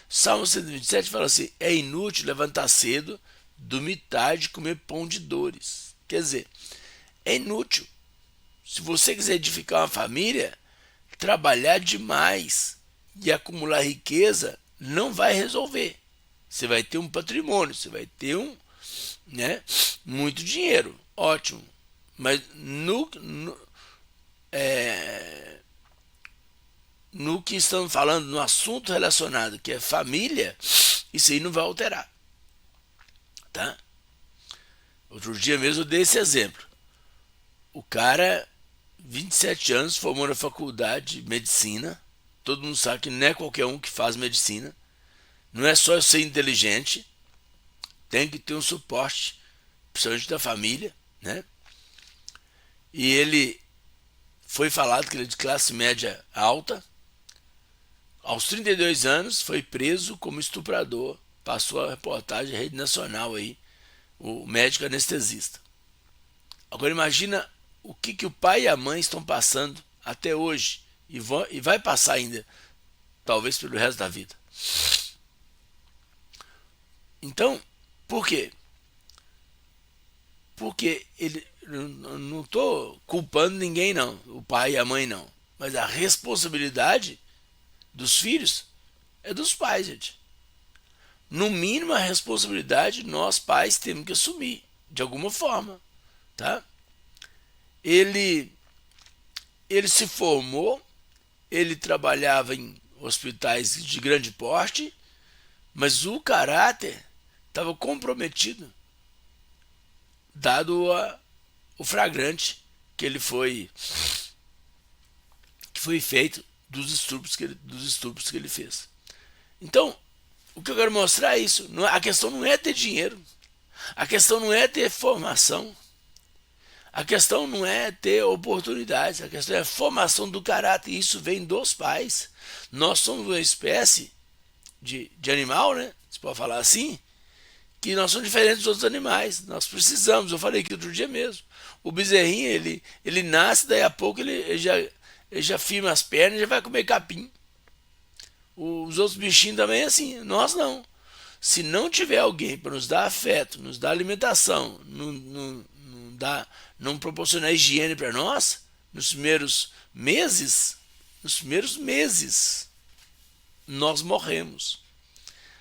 Salmo 127 fala assim: é inútil levantar cedo, dormir tarde e comer pão de dores. Quer dizer, é inútil. Se você quiser edificar uma família, trabalhar demais e acumular riqueza não vai resolver. Você vai ter um patrimônio, você vai ter né, muito dinheiro, ótimo. Mas no que estamos falando, no assunto relacionado que é família, isso aí não vai alterar, tá? Outro dia mesmo eu dei esse exemplo. O cara, 27 anos, formou na faculdade de medicina. Todo mundo sabe que não é qualquer um que faz medicina. Não é só ser inteligente, tem que ter um suporte, principalmente da família, né? E ele foi falado que ele é de classe média alta. Aos 32 anos, foi preso como estuprador. Passou a reportagem à rede nacional aí, o médico anestesista. Agora imagina o que o pai e a mãe estão passando até hoje e vai passar ainda, talvez pelo resto da vida. Então, por quê? Porque ele, não estou culpando ninguém não, o pai e a mãe não, mas a responsabilidade dos filhos é dos pais, gente. No mínimo a responsabilidade nós pais temos que assumir de alguma forma, tá? Ele ele se formou, ele trabalhava em hospitais de grande porte, mas o caráter estava comprometido, dado o flagrante que ele que foi feito dos estupros que ele fez. Então, o que eu quero mostrar é isso. A questão não é ter dinheiro, a questão não é ter formação, a questão não é ter oportunidades, a questão é a formação do caráter. E isso vem dos pais. Nós somos uma espécie de animal, né? Você pode falar assim, que nós somos diferentes dos outros animais. Nós precisamos, eu falei aqui outro dia mesmo. O bezerrinho, ele nasce, daí a pouco ele já firma as pernas e já vai comer capim. Os outros bichinhos também é assim, nós não. Se não tiver alguém para nos dar afeto, nos dar alimentação, não proporcionar higiene para nós, nos primeiros meses, nós morremos.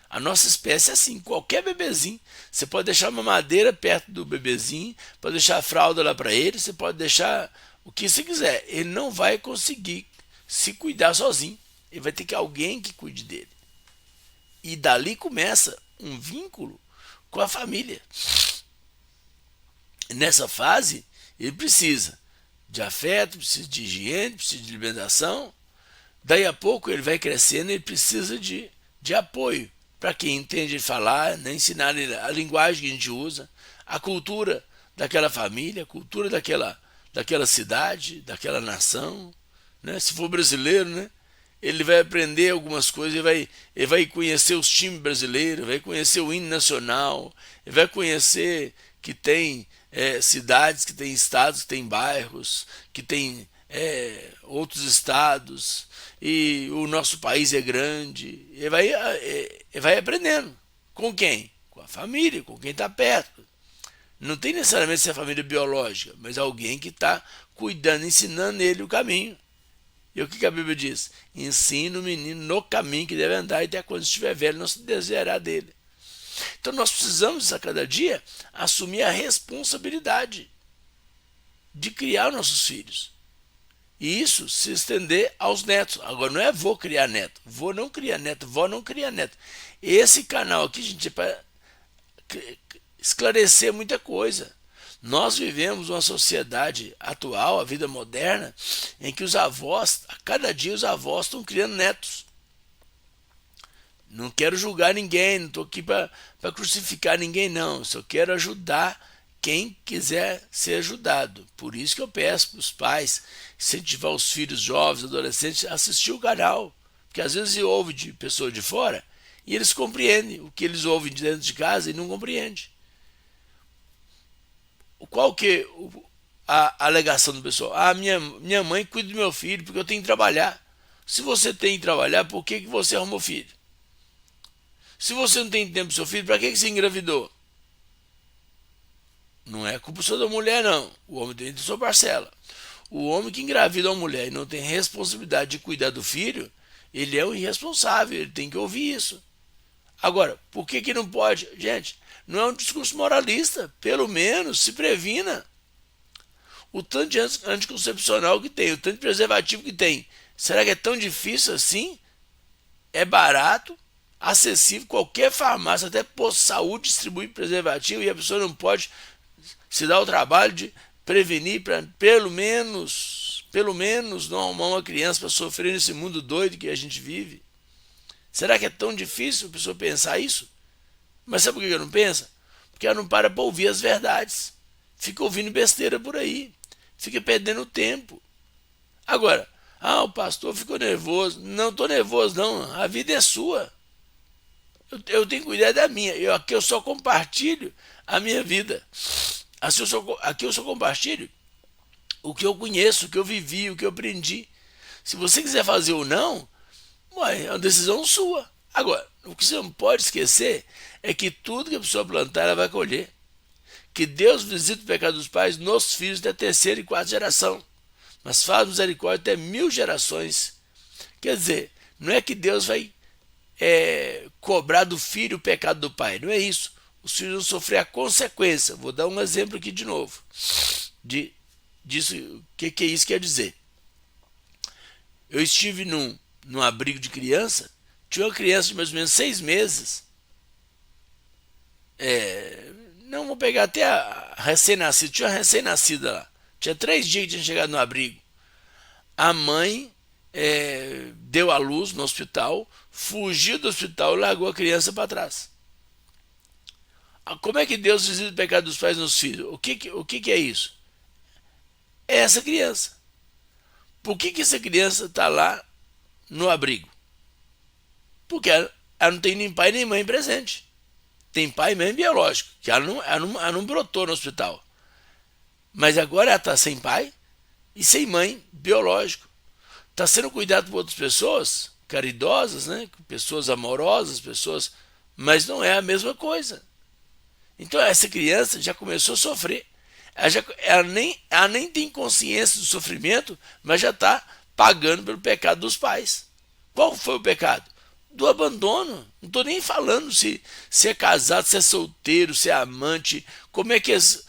A nossa espécie é assim, qualquer bebezinho, você pode deixar uma madeira perto do bebezinho, pode deixar a fralda lá para ele, você pode deixar o que você quiser, ele não vai conseguir se cuidar sozinho, ele vai ter que alguém que cuide dele. E dali começa um vínculo com a família. Nessa fase, ele precisa de afeto, precisa de higiene, precisa de alimentação. Daí a pouco ele vai crescendo, ele precisa de apoio para quem entende falar, né? Ensinar ele a linguagem que a gente usa, a cultura daquela família, a cultura daquela cidade, daquela nação, né? Se for brasileiro, né? Ele vai aprender algumas coisas, ele vai conhecer os times brasileiros, vai conhecer o hino nacional, ele vai conhecer que tem cidades, que tem estados, que tem bairros, que tem outros estados, e o nosso país é grande. Ele vai aprendendo. Com quem? Com a família, com quem está perto. Não tem necessariamente ser a família biológica, mas alguém que está cuidando, ensinando ele o caminho. E o que a Bíblia diz? Ensina o menino no caminho que deve andar, e até quando estiver velho não se desviará dele. Então nós precisamos, a cada dia, assumir a responsabilidade de criar nossos filhos. E isso se estender aos netos. Agora não é vô criar neto, vô não cria neto, vó não cria neto. Esse canal aqui, gente, é para esclarecer muita coisa. Nós vivemos uma sociedade atual, a vida moderna, em que os avós, a cada dia os avós estão criando netos. Não quero julgar ninguém, não estou aqui para crucificar ninguém, não. Só quero ajudar quem quiser ser ajudado. Por isso que eu peço para os pais incentivar os filhos jovens, adolescentes, a assistir o canal. Porque às vezes ouve de pessoas de fora e eles compreendem o que eles ouvem de dentro de casa e não compreendem. Qual que a alegação do pessoal? Ah, minha mãe cuida do meu filho porque eu tenho que trabalhar. Se você tem que trabalhar, por que você arrumou filho? Se você não tem tempo pro seu filho, para que você engravidou? Não é culpa só da mulher, não. O homem tem sua parcela. O homem que engravida uma mulher e não tem responsabilidade de cuidar do filho, ele é um irresponsável, ele tem que ouvir isso. Agora, por que não pode? Gente, não é um discurso moralista. Pelo menos se previna. O tanto de anticoncepcional que tem, o tanto de preservativo que tem. Será que é tão difícil assim? É barato, acessível, qualquer farmácia, até posto de saúde distribui preservativo e a pessoa não pode se dar o trabalho de prevenir para pelo menos não arrumar uma criança para sofrer nesse mundo doido que a gente vive. Será que é tão difícil a pessoa pensar isso? Mas sabe por que ela não pensa? Porque ela não para ouvir as verdades. Fica ouvindo besteira por aí. Fica perdendo tempo. Agora, o pastor ficou nervoso. Não estou nervoso, não. A vida é sua. Eu tenho que cuidar da minha. Aqui eu só compartilho a minha vida. Aqui eu só compartilho o que eu conheço, o que eu vivi, o que eu aprendi. Se você quiser fazer ou não, é uma decisão sua. Agora, o que você não pode esquecer é que tudo que a pessoa plantar, ela vai colher. Que Deus visita o pecado dos pais nos filhos da terceira e quarta geração, mas faz misericórdia até 1000 gerações. Quer dizer, não é que Deus vai cobrar do filho o pecado do pai, não é isso. Os filhos vão sofrer a consequência. Vou dar um exemplo aqui de novo disso. O que isso quer dizer? Eu estive num abrigo de criança. Tinha uma criança de mais ou menos 6 meses. Não vou pegar até a recém-nascida. Tinha uma recém-nascida lá. Tinha 3 dias que tinha chegado no abrigo. A mãe deu à luz no hospital, fugiu do hospital e largou a criança para trás. Como é que Deus visita o pecado dos pais nos filhos? O que é isso? É essa criança. Por que essa criança está lá no abrigo? Porque ela não tem nem pai nem mãe presente. Tem pai e mãe biológico, que ela não brotou no hospital. Mas agora ela está sem pai e sem mãe biológico. Está sendo cuidado por outras pessoas, caridosas, né? Pessoas amorosas, mas não é a mesma coisa. Então essa criança já começou a sofrer. Ela nem tem consciência do sofrimento, mas já está pagando pelo pecado dos pais. Qual foi o pecado? Do abandono. Não estou nem falando se é casado, se é solteiro, se é amante, como é que eles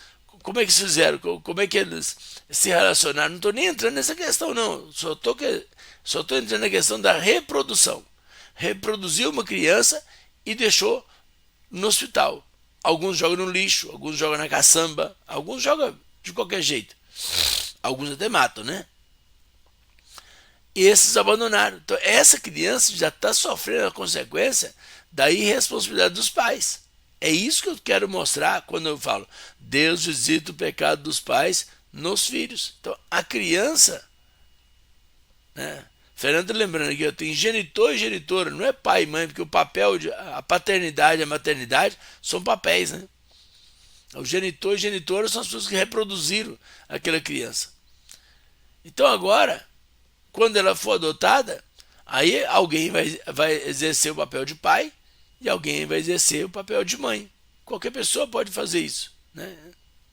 fizeram, como é que eles se relacionaram. Não estou nem entrando nessa questão, não. Só estou entrando na questão da reprodução. Reproduziu uma criança e deixou no hospital. Alguns jogam no lixo, alguns jogam na caçamba, alguns jogam de qualquer jeito. Alguns até matam, né? E esses abandonaram. Então, essa criança já está sofrendo a consequência da irresponsabilidade dos pais. É isso que eu quero mostrar quando eu falo Deus visita o pecado dos pais nos filhos. Então, a criança, né? Fernando lembrando aqui, tem genitor e genitora, não é pai e mãe, porque a paternidade e a maternidade são papéis, né? O genitor e genitora são as pessoas que reproduziram aquela criança. Então agora, quando ela for adotada, aí alguém vai exercer o papel de pai e alguém vai exercer o papel de mãe. Qualquer pessoa pode fazer isso, né?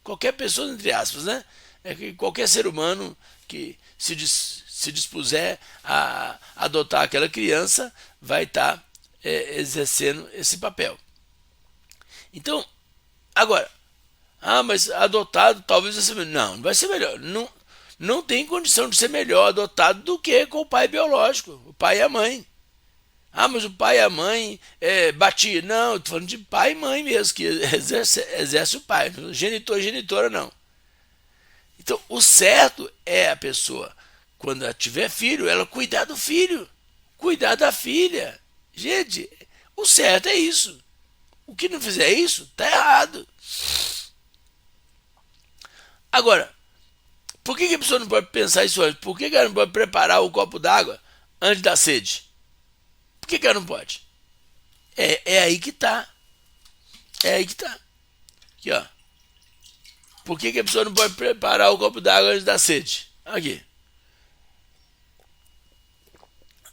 Qualquer pessoa, entre aspas, né? É que qualquer ser humano que se dispuser a adotar aquela criança vai estar exercendo esse papel. Então, agora, mas adotado talvez vai ser melhor. Não vai ser melhor. Não tem condição de ser melhor adotado do que com o pai biológico, o pai e a mãe. Mas o pai e a mãe batiam. Não, estou falando de pai e mãe mesmo, que exerce o pai. Genitor e genitora não. Então, o certo é a pessoa, quando ela tiver filho, ela cuidar do filho, cuidar da filha. Gente, o certo é isso. O que não fizer isso, está errado. Agora, por que a pessoa não pode pensar isso antes? Por que ela não pode preparar o copo d'água antes da sede? Por que ela não pode? É aí que está. É aí que está. Aqui, ó. Por que a pessoa não pode preparar o copo d'água antes da sede? Aqui.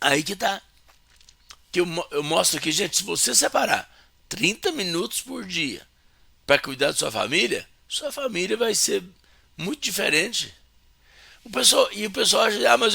Aí que tá. que eu mostro aqui, gente, se você separar 30 minutos por dia para cuidar da sua família vai ser muito diferente. O pessoal acha, mas